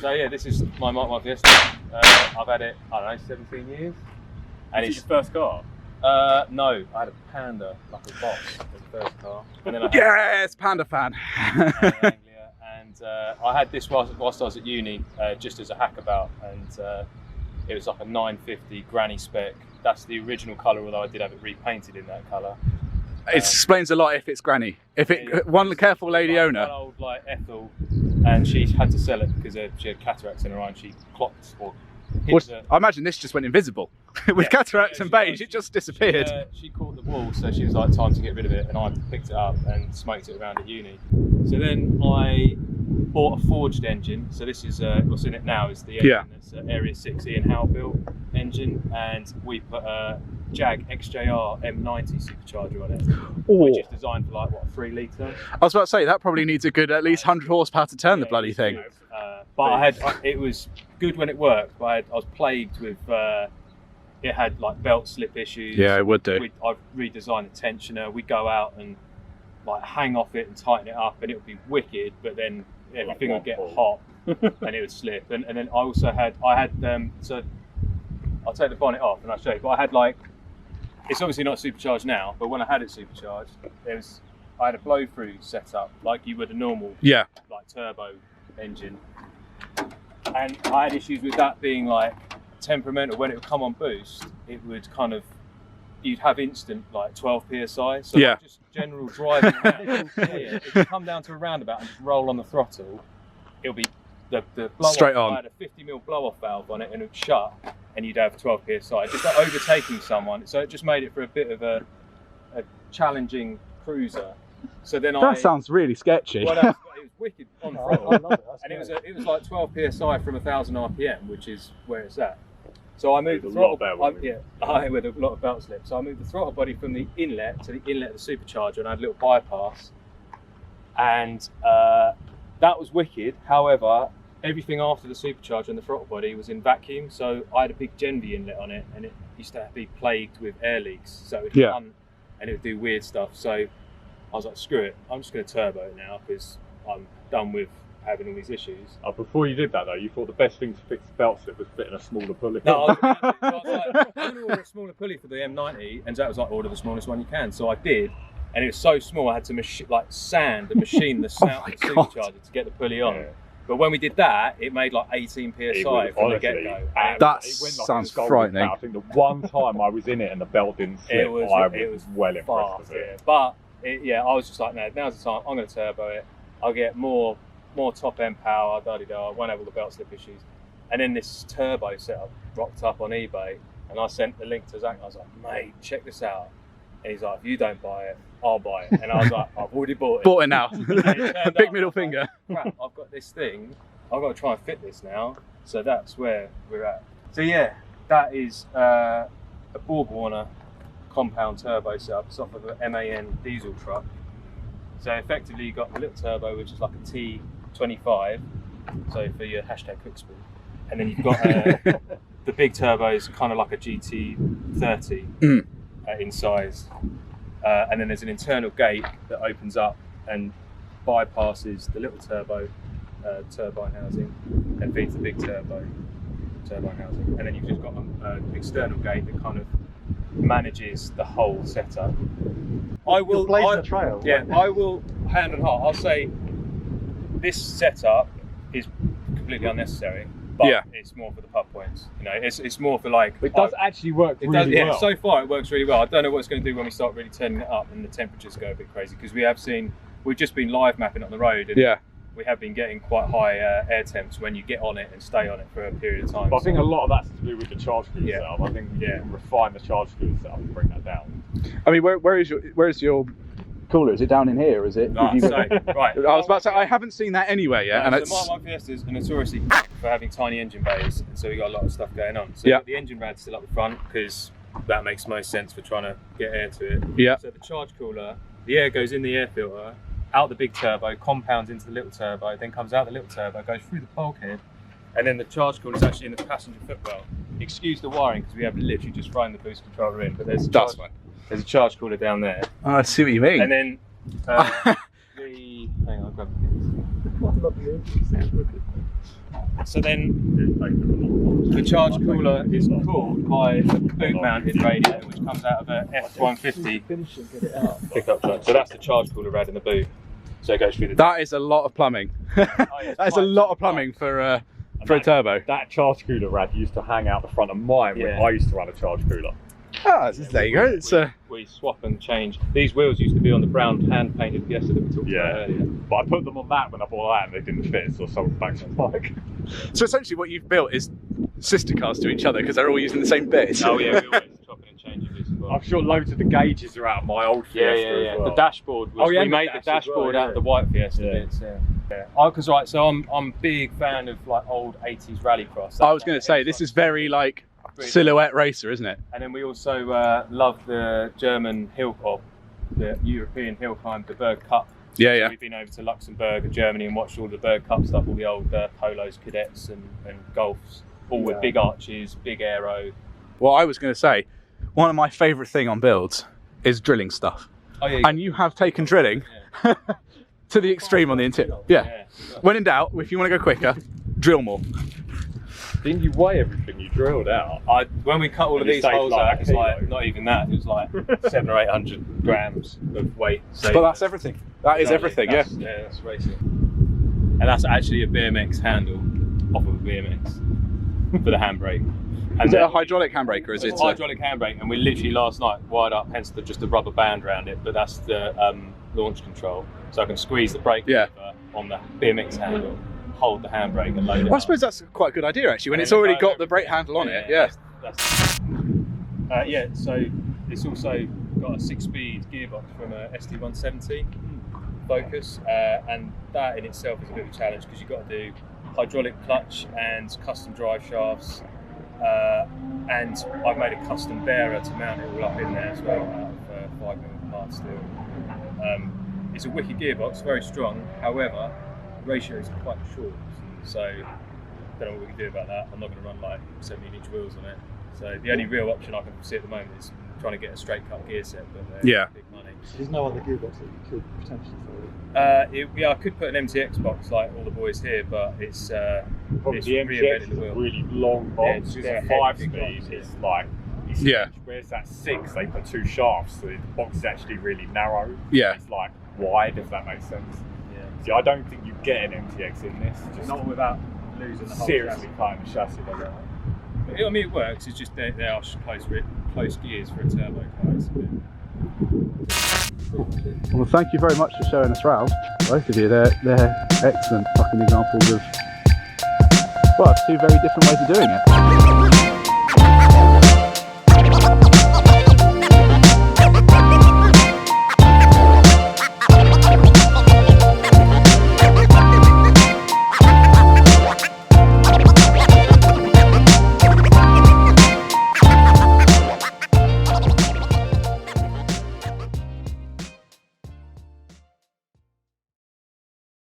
So yeah, this is my Mk1 Fiesta. I've had it, I don't know, 17 years. And Is it your first car? No, I had a Panda, like a box, as the first car. And then I had Yes, Panda fan. Anglia, and I had this whilst I was at uni, just as a hackabout, and it was like a 950 granny spec. That's the original colour, although I did have it repainted in that colour. It explains a lot if it's granny. If it one careful lady owner. One old like Ethel, and she had to sell it because she had cataracts in her eye, and she clocked or hit I imagine this just went invisible. With cataracts and beige, it just disappeared. She caught the wall, so she was like, time to get rid of it, and I picked it up and smoked it around at uni. So then I bought a forged engine. So this is what's in it now is the engine that's Area 6 Ian Howe built engine, and we put a Jag XJR M90 supercharger on it, which is designed for like what, 3 litre. I was about to say that probably needs a good at least 100 horsepower to turn the bloody thing. But it was good when it worked, but I was plagued with it had like belt slip issues. Yeah, it would do. I've redesigned the tensioner. We'd go out and like hang off it and tighten it up, and it would be wicked, but then everything would get hot and it would slip. And then I also had so I'll take the bonnet off and I'll show you, but I had like, it's obviously not supercharged now, but when I had it supercharged, I had a blow through set up like you would a normal like turbo engine, and I had issues with that being like temperamental. When it would come on boost, it would kind of, you'd have instant like 12 psi, so like just general driving around. If you come down to a roundabout and just roll on the throttle, it'll be the blow straight off. on. I had a 50mm blow off valve on it, and it would shut, and you'd have 12 psi, just like overtaking someone. So it just made it for a bit of a challenging cruiser. So then that sounds really sketchy. Well, it was wicked on throttle, I love it. And it was like 12 psi from 1,000 RPM, which is where it's at. So I moved the throttle with a lot of belt slip. So I moved the throttle body from the inlet to the inlet of the supercharger, and I had a little bypass, and that was wicked. However, everything after the supercharger and the throttle body was in vacuum, so I had a big Genvi inlet on it, and it used to be plagued with air leaks, so it would run and it would do weird stuff. So I was like, screw it, I'm just going to turbo it now because I'm done with having all these issues. Before you did that though, you thought the best thing to fix the belt slip was fitting a smaller pulley. No, I was like, I'm going to order a smaller pulley for the M90, and Zach was like, order the smallest one you can. So I did, and it was so small I had to sand and machine the snout of the supercharger to get the pulley on. But when we did that, it made like 18 psi from the get-go. That sounds frightening. I think the one time I was in it and the belt didn't slip, I was well impressed with it. But I was just like, no, now's the time. I'm going to turbo it. I'll get more top end power. I won't have all the belt slip issues. And then this turbo setup rocked up on eBay, and I sent the link to Zach. And I was like, mate, check this out. And he's like, if you don't buy it, I'll buy it. And I was like, I've already bought it. Bought it now. Big middle finger. Like, crap, I've got this thing. I've got to try and fit this now. So that's where we're at. So yeah, that is a Borg Warner compound turbo setup. It's off of an MAN diesel truck. So effectively you got the little turbo, which is like a T25, so for your #Cookspoon. And then you've got the big turbo is kind of like a GT30 in size. And then there's an internal gate that opens up and bypasses the little turbo turbine housing and feeds the big turbine housing. And then you've just got an external gate that kind of manages the whole setup. I will hand on heart. I'll say this setup is completely unnecessary, but it's more for the pub points. You know, it's more for like. It does actually work really well. So far it works really well. I don't know what it's going to do when we start really turning it up and the temperatures go a bit crazy, because we've just been live mapping on the road, and we have been getting quite high air temps when you get on it and stay on it for a period of time. But I think a lot of that's to do with the charge screw setup. I think you can refine the charge screw setup and bring that down. I mean, where is your cooler? Is it down in here? Is it? Right. I was about to say I haven't seen that anywhere yet. And the Mk1 Fiestas are notoriously for having tiny engine bays, and so we got a lot of stuff going on. So the engine rad's still up the front because that makes most sense for trying to get air to it. So the charge cooler, the air goes in the air filter, out the big turbo, compounds into the little turbo, then comes out the little turbo, goes through the bulkhead, and then the charge cooler is actually in the passenger footwell. Excuse the wiring because we have literally just thrown the boost controller in, but there's a charge cooler down there. Oh, I see what you mean. And then hang on, I'll grab So then the charge cooler is cooled by a boot-mounted radiator, which comes out of a F150 pickup truck. So that's the charge cooler rad in the boot. So it goes through the. That is a lot of plumbing. That's a lot of plumbing for a turbo. That charge cooler rad used to hang out the front of mine when I used to run a charge cooler. Ah, there you go. It's we swap and change. These wheels used to be on the brown hand-painted Fiesta that we talked about earlier. But I put them on that when I bought that and they didn't fit, so I sold them back to the bike. So essentially what you've built is sister cars to each other because they're all using the same bits. Oh yeah, we always chopping and changing this as well. I'm sure loads of the gauges are out of my old Fiesta as well. The dashboard was, we made the dashboard out of the white Fiesta bits. Because right, so I'm a big fan of like old 80s rallycross. I was going to say, this is very like silhouette racer, isn't it? And then we also love the German hill climb, the European hill climb, the Berg Cup. Yeah, So yeah. we've been over to Luxembourg and Germany and watched all the Berg Cup stuff, all the old Polos, Cadets and Golfs, all with big arches, big aero. Well, I was going to say, one of my favourite thing on builds is drilling stuff. Oh, yeah, And you have taken drilling to the extreme on the interior. Yeah. When in doubt, if you want to go quicker, drill more. Didn't you weigh everything you drilled out? When we cut all of these holes out, it's like not even that. It was like 700 or 800 grams of weight. But that's everything. That is everything. Yeah, that's racing. And that's actually a BMX handle off of a BMX for the handbrake. And is it a hydraulic handbrake or is it a hydraulic handbrake? And we literally last night wired up, hence just the rubber band around it. But that's the launch control, so I can squeeze the brake lever on the BMX handle, hold the handbrake and load it. Well, I suppose that's quite a good idea actually, when it's already got the brake handle on it. Yeah. So it's also got a 6-speed gearbox from a ST170 Focus, and that in itself is a bit of a challenge because you've got to do hydraulic clutch and custom drive shafts, and I've made a custom bearer to mount it all up in there as well out of 5mm hard steel. It's a wicked gearbox, very strong, however the ratio is quite short, so I don't know what we can do about that. I'm not going to run like 17-inch wheels on it, so the only real option I can see at the moment is trying to get a straight cut gear set, but they're big money. There's no other gearbox that you could potentially I could put an MTX box like all the boys here, but it's Probably it's the MTX reinvented is the a wheel. really long box. Yeah, The it's 5-speed is like, Yeah. whereas that 6, they put 2 shafts, so the box is actually really narrow. Yeah. It's like wide, if that makes sense. Yeah. See, I don't think you get an MTX in this. Just Not without losing the whole seriously cutting the chassis like that. chassis. I mean, it works. It's just they are close gears for a turbo car. It's a bit... Well, thank you very much for showing us around, both of you. They're excellent fucking examples of, well, 2 very different ways of doing it.